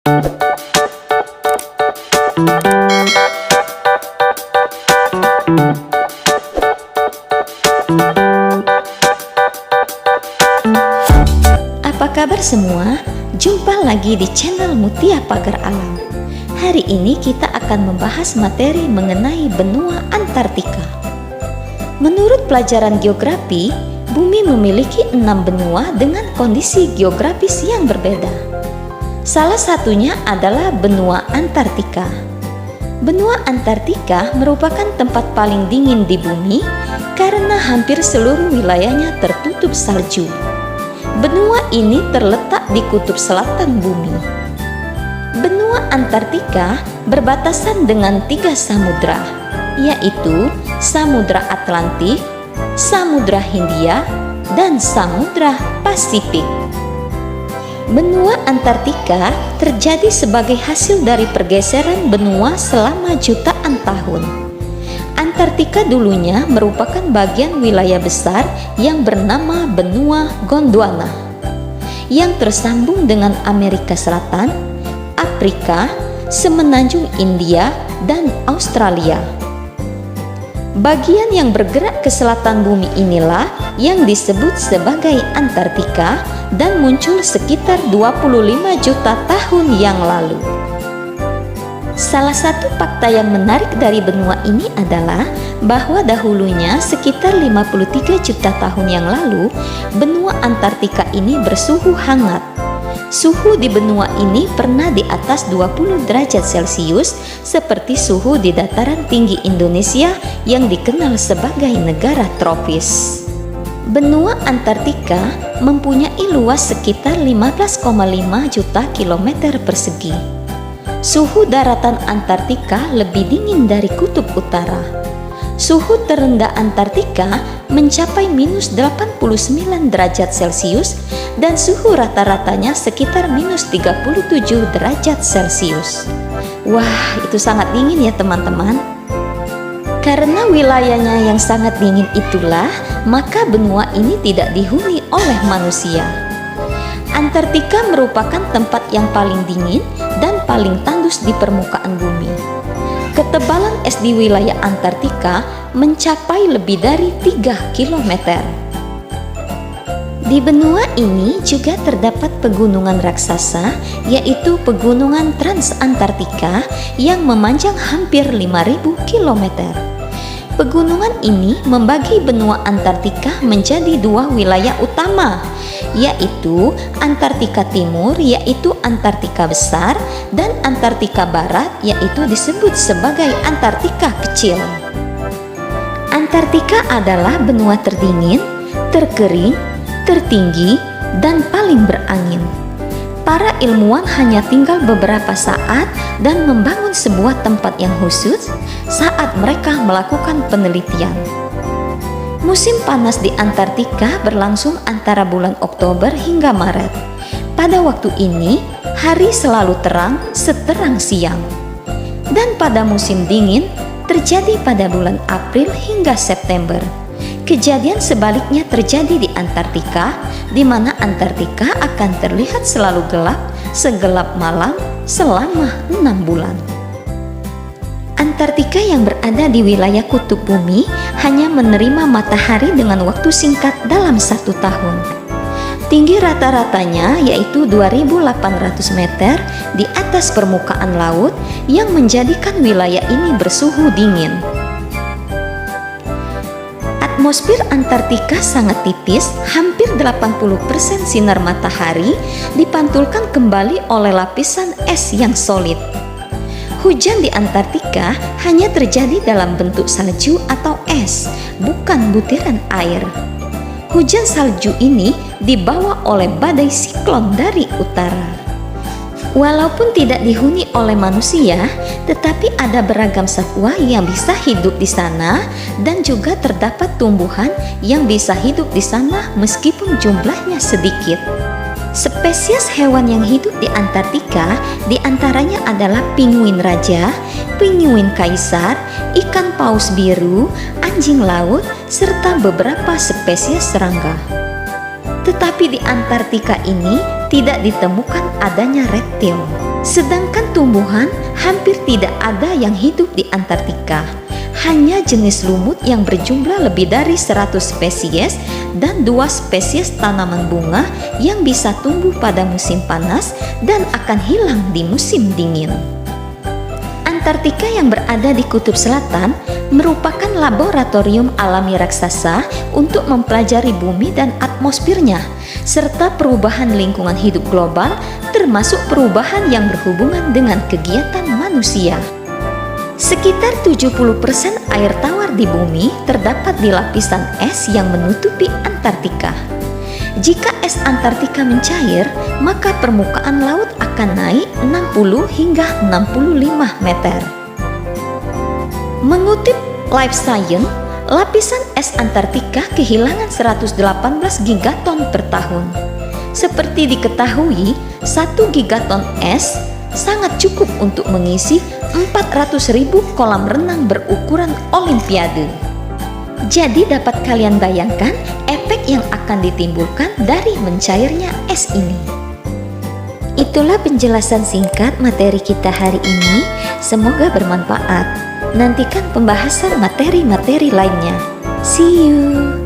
Apa kabar semua? Jumpa lagi di channel Mutia Pagar Alam. Hari ini kita akan membahas materi mengenai benua Antartika. Menurut pelajaran geografi, bumi memiliki 6 benua dengan kondisi geografis yang berbeda. Salah satunya adalah benua Antartika. Benua Antartika merupakan tempat paling dingin di bumi karena hampir seluruh wilayahnya tertutup salju. Benua ini terletak di kutub selatan bumi. Benua Antartika berbatasan dengan 3 samudra, yaitu Samudra Atlantik, Samudra Hindia, dan Samudra Pasifik. Benua Antartika terjadi sebagai hasil dari pergeseran benua selama jutaan tahun. Antartika dulunya merupakan bagian wilayah besar yang bernama Benua Gondwana, yang tersambung dengan Amerika Selatan, Afrika, Semenanjung India, dan Australia. Bagian yang bergerak ke selatan bumi inilah yang disebut sebagai Antartika dan muncul sekitar 25 juta tahun yang lalu. Salah satu fakta yang menarik dari benua ini adalah bahwa dahulunya sekitar 53 juta tahun yang lalu, benua Antartika ini bersuhu hangat. Suhu di benua ini pernah di atas 20 derajat Celcius seperti suhu di dataran tinggi Indonesia yang dikenal sebagai negara tropis. Benua Antartika mempunyai luas sekitar 15,5 juta kilometer persegi. Suhu daratan Antartika lebih dingin dari kutub utara. Suhu terendah Antartika mencapai minus 89 derajat Celcius dan suhu rata-ratanya sekitar minus 37 derajat Celcius. Wah, itu sangat dingin ya teman-teman. Karena wilayahnya yang sangat dingin itulah, maka benua ini tidak dihuni oleh manusia. Antartika merupakan tempat yang paling dingin dan paling tandus di permukaan bumi. Ketebalan es di wilayah Antartika mencapai lebih dari 3 km. Di benua ini juga terdapat pegunungan raksasa, yaitu pegunungan Transantartika yang memanjang hampir 5.000 km. Pegunungan ini membagi benua Antartika menjadi 2 wilayah utama, yaitu Antartika Timur, yaitu Antartika Besar, dan Antartika Barat, yaitu disebut sebagai Antartika Kecil. Antartika adalah benua terdingin, terkering, tertinggi, dan paling berangin. Para ilmuwan hanya tinggal beberapa saat dan membangun sebuah tempat yang khusus saat mereka melakukan penelitian. Musim panas di Antartika berlangsung antara bulan Oktober hingga Maret. Pada waktu ini, hari selalu terang seterang siang. Dan pada musim dingin, terjadi pada bulan April hingga September. Kejadian sebaliknya terjadi di Antartika, di mana Antartika akan terlihat selalu gelap, segelap malam selama 6 bulan. Antartika yang berada di wilayah kutub bumi hanya menerima matahari dengan waktu singkat dalam 1 tahun. Tinggi rata-ratanya yaitu 2.800 meter di atas permukaan laut yang menjadikan wilayah ini bersuhu dingin. Atmosfer Antartika sangat tipis, hampir 80% sinar matahari dipantulkan kembali oleh lapisan es yang solid. Hujan di Antartika hanya terjadi dalam bentuk salju atau es, bukan butiran air. Hujan salju ini dibawa oleh badai siklon dari utara. Walaupun tidak dihuni oleh manusia, tetapi ada beragam satwa yang bisa hidup di sana dan juga terdapat tumbuhan yang bisa hidup di sana meskipun jumlahnya sedikit. Spesies hewan yang hidup di Antartika diantaranya adalah pinguin raja, pinguin kaisar, ikan paus biru, anjing laut, serta beberapa spesies serangga. Tetapi di Antartika ini tidak ditemukan adanya reptil. Sedangkan tumbuhan hampir tidak ada yang hidup di Antartika. Hanya jenis lumut yang berjumlah lebih dari 100 spesies dan 2 spesies tanaman bunga yang bisa tumbuh pada musim panas dan akan hilang di musim dingin. Antartika yang berada di Kutub Selatan merupakan laboratorium alami raksasa untuk mempelajari bumi dan atmosfernya, serta perubahan lingkungan hidup global, termasuk perubahan yang berhubungan dengan kegiatan manusia. Sekitar 70% air tawar di bumi terdapat di lapisan es yang menutupi Antartika. Jika es Antartika mencair, maka permukaan laut akan naik 60 hingga 65 meter. Mengutip Life Science, lapisan es Antartika kehilangan 118 gigaton per tahun. Seperti diketahui, 1 gigaton es sangat cukup untuk mengisi 400.000 kolam renang berukuran olimpiade. Jadi dapat kalian bayangkan efek yang akan ditimbulkan dari mencairnya es ini. Itulah penjelasan singkat materi kita hari ini. Semoga bermanfaat. Nantikan pembahasan materi-materi lainnya. See you!